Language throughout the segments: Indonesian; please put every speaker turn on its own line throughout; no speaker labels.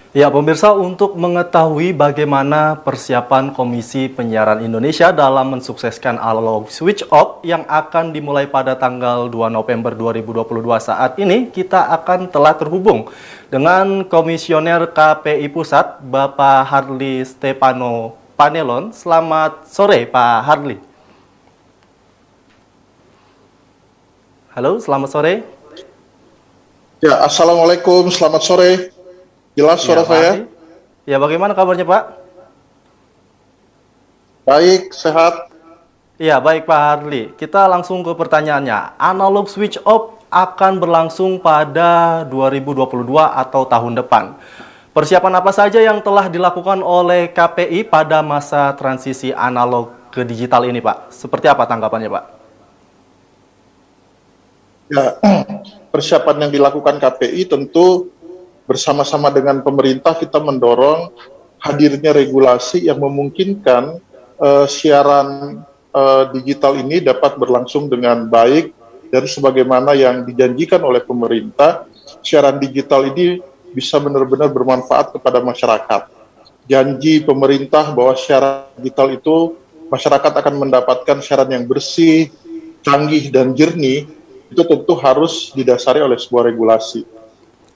Ya, pemirsa, untuk mengetahui bagaimana persiapan Komisi Penyiaran Indonesia dalam mensukseskan analog switch off yang akan dimulai pada tanggal 2 November 2022 saat ini, kita akan telah terhubung dengan Komisioner KPI Pusat, Bapak Harli Stefano Panelon. Selamat sore, Pak Harli. Halo, selamat sore.
Ya, Assalamualaikum, selamat sore. Jelas
Ya,
suara
Pak Harli.
saya?
Ya, bagaimana kabarnya, Pak?
Baik, sehat.
Iya, baik Pak Harli. Kita langsung ke pertanyaannya. Analog switch off akan berlangsung pada 2022 atau tahun depan. Persiapan apa saja yang telah dilakukan oleh KPI pada masa transisi analog ke digital ini, Pak? Seperti apa tanggapannya, Pak?
Ya, persiapan yang dilakukan KPI tentu bersama-sama dengan pemerintah kita mendorong hadirnya regulasi yang memungkinkan siaran digital ini dapat berlangsung dengan baik dan sebagaimana yang dijanjikan oleh pemerintah, siaran digital ini bisa benar-benar bermanfaat kepada masyarakat. Janji pemerintah bahwa siaran digital itu masyarakat akan mendapatkan siaran yang bersih, canggih, dan jernih, itu tentu harus didasari oleh sebuah regulasi.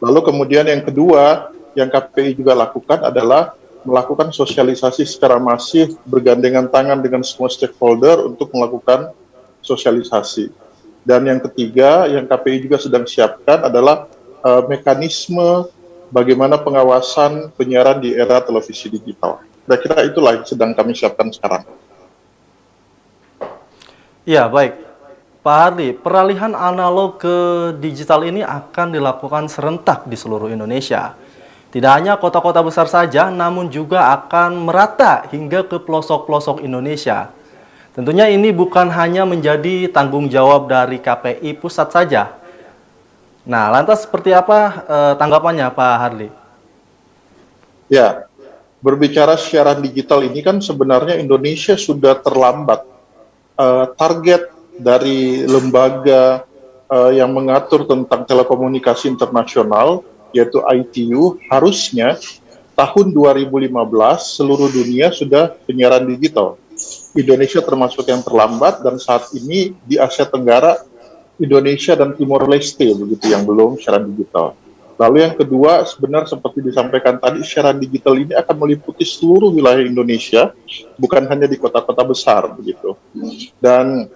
Lalu kemudian yang kedua yang KPI juga lakukan adalah melakukan sosialisasi secara masif bergandengan tangan dengan semua stakeholder untuk melakukan sosialisasi. Dan yang ketiga yang KPI juga sedang siapkan adalah mekanisme bagaimana pengawasan penyiaran di era televisi digital. Kira-kira itulah yang sedang kami siapkan sekarang.
Iya, baik. Pak Harli, peralihan analog ke digital ini akan dilakukan serentak di seluruh Indonesia. Tidak hanya kota-kota besar saja, namun juga akan merata hingga ke pelosok-pelosok Indonesia. Tentunya ini bukan hanya menjadi tanggung jawab dari KPI pusat saja. Nah, lantas seperti apa tanggapannya Pak Harli?
Ya, berbicara siaran digital ini kan sebenarnya Indonesia sudah terlambat. Target dari lembaga yang mengatur tentang telekomunikasi internasional, yaitu ITU, harusnya tahun 2015 seluruh dunia sudah penyiaran digital. Indonesia termasuk yang terlambat, dan saat ini di Asia Tenggara, Indonesia dan Timor Leste begitu yang belum siaran digital. Lalu yang kedua, sebenarnya seperti disampaikan tadi, siaran digital ini akan meliputi seluruh wilayah Indonesia, bukan hanya di kota-kota besar begitu. Dan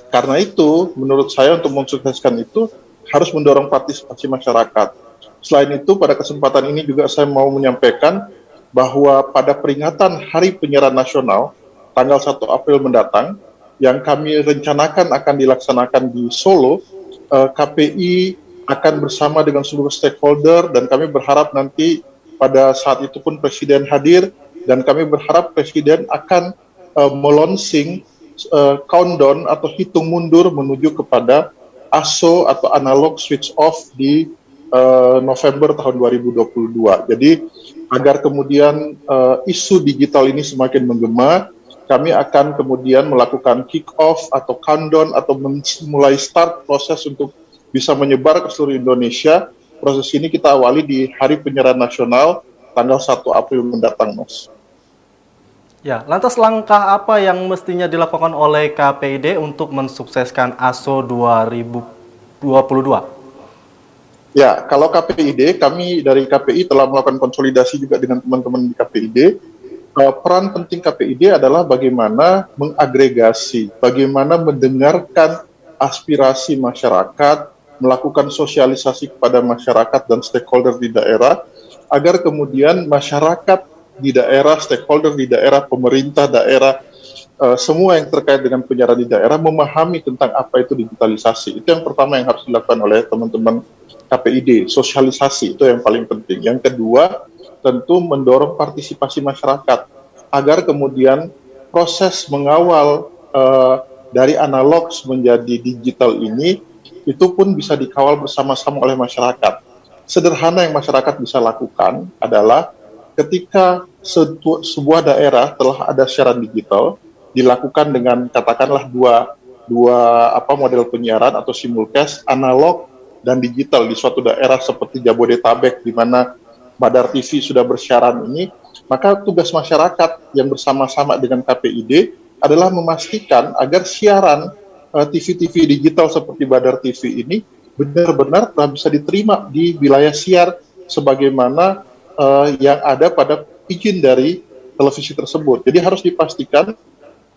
karena itu, menurut saya untuk mensukseskan itu harus mendorong partisipasi masyarakat. Selain itu, pada kesempatan ini juga saya mau menyampaikan bahwa pada peringatan Hari Penyiaran Nasional, tanggal 1 April mendatang, yang kami rencanakan akan dilaksanakan di Solo, KPI akan bersama dengan seluruh stakeholder, dan kami berharap nanti pada saat itu pun Presiden hadir, dan kami berharap Presiden akan melonsing countdown atau hitung mundur menuju kepada ASO atau analog switch off di November tahun 2022. Jadi agar kemudian isu digital ini semakin menggema, kami akan kemudian melakukan kick off atau countdown atau mulai start proses untuk bisa menyebar ke seluruh Indonesia. Proses ini kita awali di Hari Penyiaran Nasional tanggal 1 April mendatang, Mas.
Ya, lantas langkah apa yang mestinya dilakukan oleh KPID untuk mensukseskan ASO 2022?
Ya, kalau KPID, kami dari KPI telah melakukan konsolidasi juga dengan teman-teman di KPID. Peran penting KPID adalah bagaimana mengagregasi, bagaimana mendengarkan aspirasi masyarakat, melakukan sosialisasi kepada masyarakat dan stakeholder di daerah, agar kemudian masyarakat di daerah, stakeholder di daerah, pemerintah daerah, semua yang terkait dengan penyiaran di daerah memahami tentang apa itu digitalisasi. Itu yang pertama yang harus dilakukan oleh teman-teman KPID, sosialisasi itu yang paling penting. Yang kedua, tentu mendorong partisipasi masyarakat agar kemudian proses mengawal dari analog menjadi digital ini itu pun bisa dikawal bersama-sama oleh masyarakat. Sederhana yang masyarakat bisa lakukan adalah ketika sebuah daerah telah ada siaran digital, dilakukan dengan katakanlah dua model penyiaran atau simulcast analog dan digital di suatu daerah seperti Jabodetabek, di mana Badar TV sudah bersiaran ini, maka tugas masyarakat yang bersama-sama dengan KPID adalah memastikan agar siaran TV-TV digital seperti Badar TV ini benar-benar telah bisa diterima di wilayah siar sebagaimana yang ada pada izin dari televisi tersebut. Jadi harus dipastikan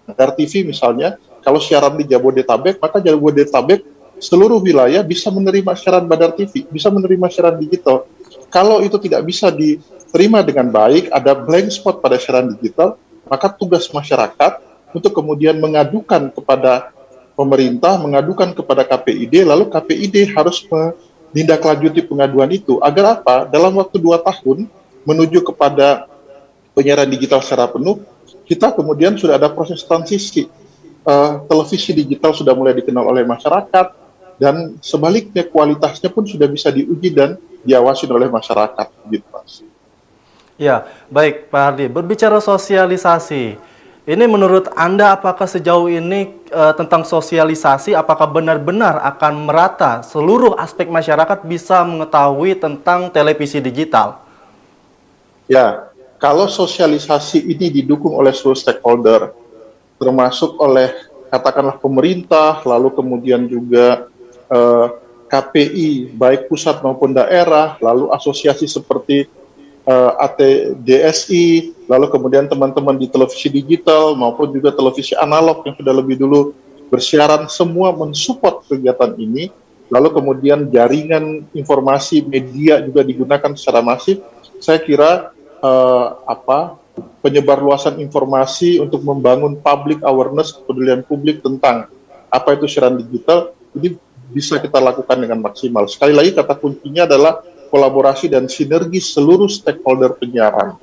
Badar TV misalnya, kalau siaran di Jabodetabek, maka Jabodetabek seluruh wilayah bisa menerima siaran Badar TV, bisa menerima siaran digital. Kalau itu tidak bisa diterima dengan baik, ada blank spot pada siaran digital, maka tugas masyarakat untuk kemudian mengadukan kepada pemerintah, mengadukan kepada KPID, lalu KPID harus menindaklanjuti pengaduan itu. Agar apa? Dalam waktu 2 tahun menuju kepada penyiaran digital secara penuh, kita kemudian sudah ada proses transisi. Televisi digital sudah mulai dikenal oleh masyarakat, dan sebaliknya kualitasnya pun sudah bisa diuji dan diawasi oleh masyarakat, gitu Mas.
Ya, baik Pak Hardi. Berbicara sosialisasi, ini menurut Anda apakah sejauh ini tentang sosialisasi, apakah benar-benar akan merata seluruh aspek masyarakat bisa mengetahui tentang televisi digital?
Ya, kalau sosialisasi ini didukung oleh seluruh stakeholder, termasuk oleh katakanlah pemerintah, lalu kemudian juga KPI, baik pusat maupun daerah, lalu asosiasi seperti ATDSI, lalu kemudian teman-teman di televisi digital maupun juga televisi analog yang sudah lebih dulu bersiaran, semua mensupport kegiatan ini, lalu kemudian jaringan informasi media juga digunakan secara masif. Saya kira penyebarluasan informasi untuk membangun public awareness, kepedulian publik tentang apa itu siaran digital, ini bisa kita lakukan dengan maksimal. Sekali lagi kata kuncinya adalah kolaborasi dan sinergi seluruh stakeholder penyiaran.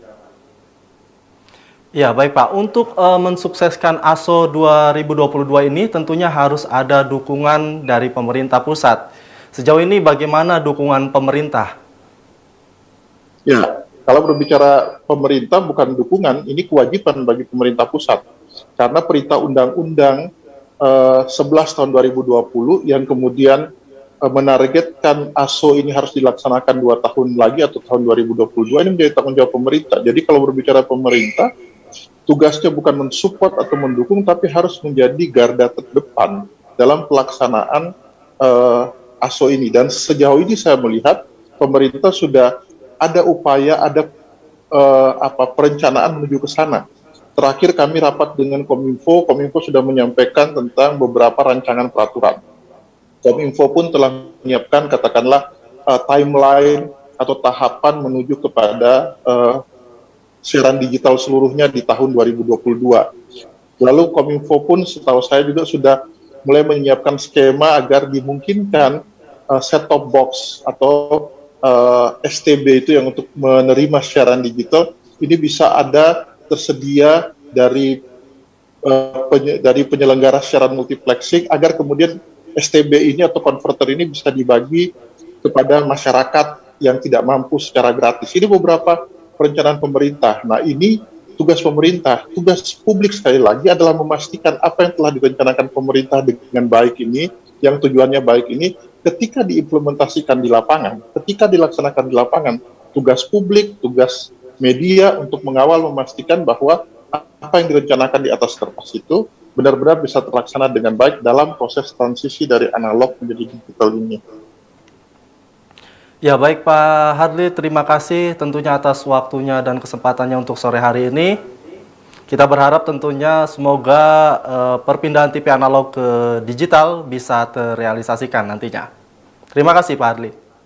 Ya, baik Pak. Untuk mensukseskan ASO 2022 ini tentunya harus ada dukungan dari pemerintah pusat. Sejauh ini bagaimana dukungan pemerintah?
Ya, kalau berbicara pemerintah bukan dukungan, ini kewajiban bagi pemerintah pusat. Karena perintah undang-undang 11 tahun 2020 yang kemudian menargetkan ASO ini harus dilaksanakan 2 tahun lagi atau tahun 2022, ini menjadi tanggung jawab pemerintah. Jadi kalau berbicara pemerintah, tugasnya bukan mensupport atau mendukung, tapi harus menjadi garda terdepan dalam pelaksanaan ASO ini. Dan sejauh ini saya melihat pemerintah sudah ada upaya, ada perencanaan menuju ke sana. Terakhir kami rapat dengan Kominfo sudah menyampaikan tentang beberapa rancangan peraturan. Kominfo pun telah menyiapkan katakanlah timeline atau tahapan menuju kepada siaran digital seluruhnya di tahun 2022. Lalu Kominfo pun setahu saya juga sudah mulai menyiapkan skema agar dimungkinkan set-top box atau STB itu yang untuk menerima siaran digital ini bisa ada tersedia dari penyelenggara siaran multiplexing agar kemudian STB ini atau konverter ini bisa dibagi kepada masyarakat yang tidak mampu secara gratis. Ini beberapa perencanaan pemerintah. Nah, ini tugas pemerintah, tugas publik sekali lagi adalah memastikan apa yang telah direncanakan pemerintah dengan baik ini, yang tujuannya baik ini, ketika diimplementasikan di lapangan, ketika dilaksanakan di lapangan, tugas publik, tugas media untuk mengawal memastikan bahwa apa yang direncanakan di atas kertas itu benar-benar bisa terlaksana dengan baik dalam proses transisi dari analog menjadi digital ini.
Ya baik Pak Hardi, terima kasih tentunya atas waktunya dan kesempatannya untuk sore hari ini. Kita berharap tentunya semoga perpindahan TV analog ke digital bisa terrealisasikan nantinya. Terima kasih Pak Hardi.